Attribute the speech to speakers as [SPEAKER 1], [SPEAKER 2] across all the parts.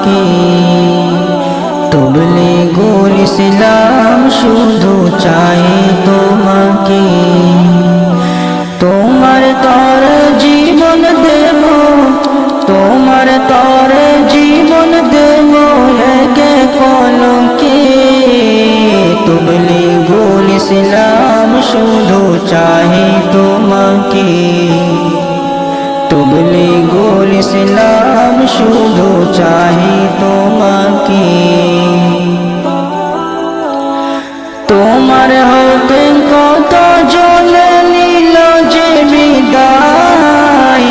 [SPEAKER 1] তোমাকে তবলিগুল ইসলাম শুধু চাই তোমাকে তোমার তর জীবন দেব তোমার তর জীবন দেব একে কলকে তবলিগুল ইসলাম শুধু চাই তোমাকে তবলিগুল ইসলাম শুধু চাই তোমাকে তোমার হতে কত জনে নিল যে বিদায়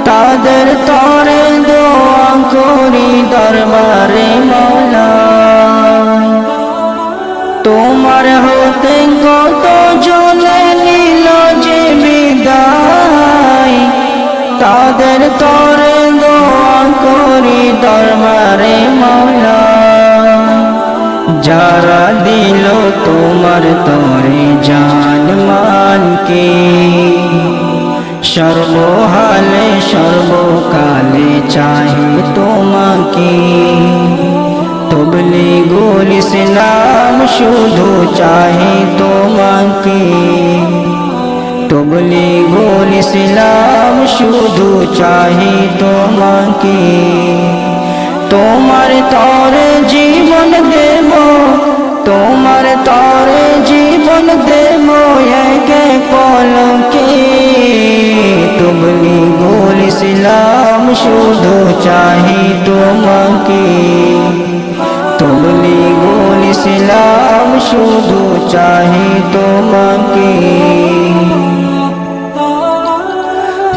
[SPEAKER 1] তাদের তরে দোয়া করি দরবারে মওলা তোমার হতে কত জনে নিল যে বিদায় তাদের তরে দোয়া করি দরবারে মওলা যারা দিল তোমার তরে জান মানকে সর্বহালে সর্বকালে চাহে তোমাকে তবলিগুল ইসলাম শুধু চাহে তোমাকে তবলিগুল ইসলাম শুধু চাহে তোমাকে তোমার তরে জীবন দেব তোমার তরে জীবন দেব একে কলকে তবলিগুল ইসলাম শুধু চাহি তোমাকে তবলিগুল ইসলাম শুধু চাহি তোমাকে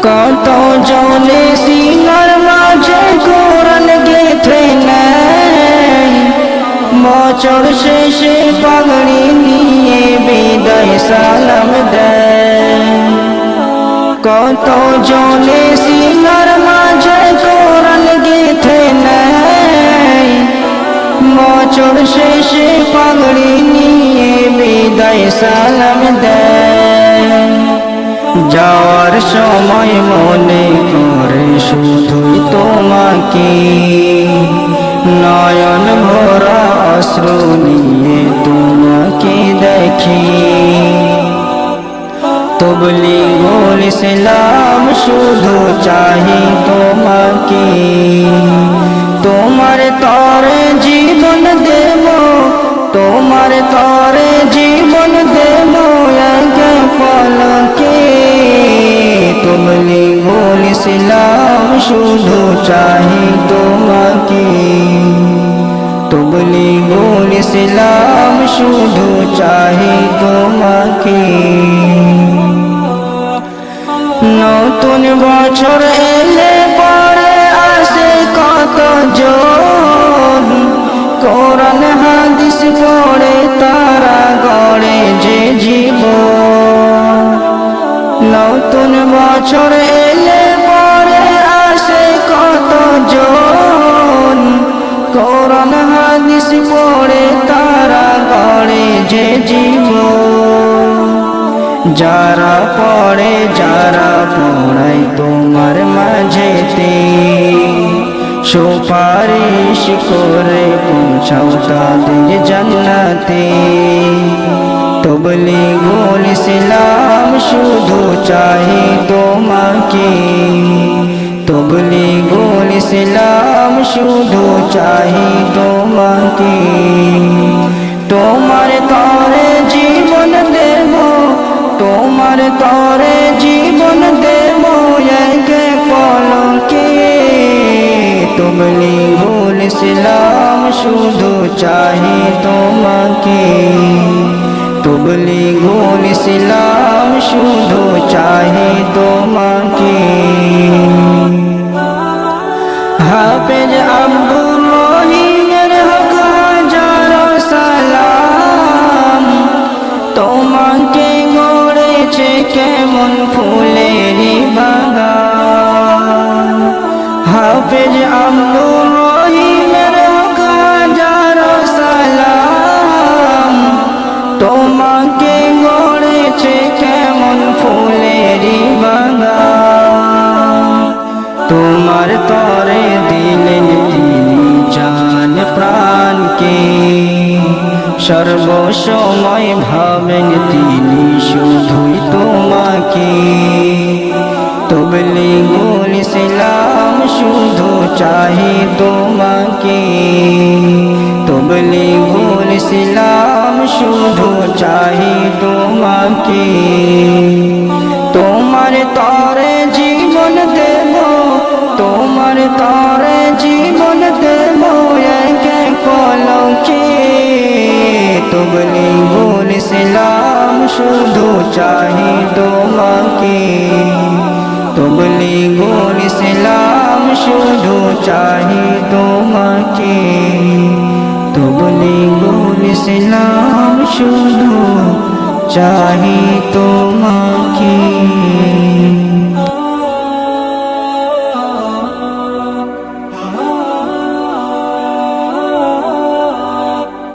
[SPEAKER 1] কত জনে সিনার মাঝে কোরআন গেঁথে নেয় বছর শেষে পাগড়ি নিয়ে বিদায় সালাম দেয় কত জনে সিনার মাঝে কোরআন গেঁথে নেয় বছর শেষে পাগড়ি নিয়ে বিদায় সালাম দেয় যাওয়ার সময় মনে করে শুধুই তোমাকে নয়ন ভরা অশ্রু নিয়ে তোমাকে দেখি তবলিগুল ইসলাম শুধু চাহি তোমাকে তোমার তরে জীবন দেব তোমার তরে জীবন দেব একে পলকে তবলিগুল ইসলাম শুধু চাহি তোমাকে তবলিগুল ইসলাম শুধু চাহি তোমাকে নতুন বছর এলে পরে আসে কত জন কোরআন হাদিস পড়ে তারা গড়ে যে জীবন নতুন বছর এলে পরে আসে কত জন কোরআন হাদিস পড়ে তারা গড়ে যে জীবন যারা পড়ে যারা পড়ায় তোমার মাঝেতে সুপারিশ করে পৌঁছাও তাদের জান্নাতে তবলিগুল ইসলাম শুধু চাহি তোমাকে তবলিগুল ইসলাম শুধু চাহি তোমাকে তোমার তরে জীবন দেব তোমার তরে জীবন দেব একে পলকে তবলিগুল ইসলাম শুধু চাহি তোমাকে তবলিগুল ইসলাম শুধু চাহি তোমাকে হাফেজ আব্দুল রহিমের হক হাজারো সালাম তোমাকে গড়েছে কেমন ফুলের বাগান হাফেজ আব্দুল রহিমের হক হাজারো সালাম তোমাকে গড়েছে কেমন ফুলের বাগান তোমার তরে দিলেন তিনি সর্বসময় ভাবেন তিনি শুধুই তোমাকে। তবলিগুল ইসলাম শুধু চাহে তোমাকে। তবলিগুল ইসলাম শুধু চাহে তোমাকে। তোমার তরে জীবন দেব, তোমার তরে জীবন দেব এক কলকে। তবলিগুল ইসলাম শুধু চাহে তোমাকে। তবলিগুল ইসলাম শুধু চাহে তোমাকে। তবলিগুল ইসলাম শুধু চাহে তোমাকে।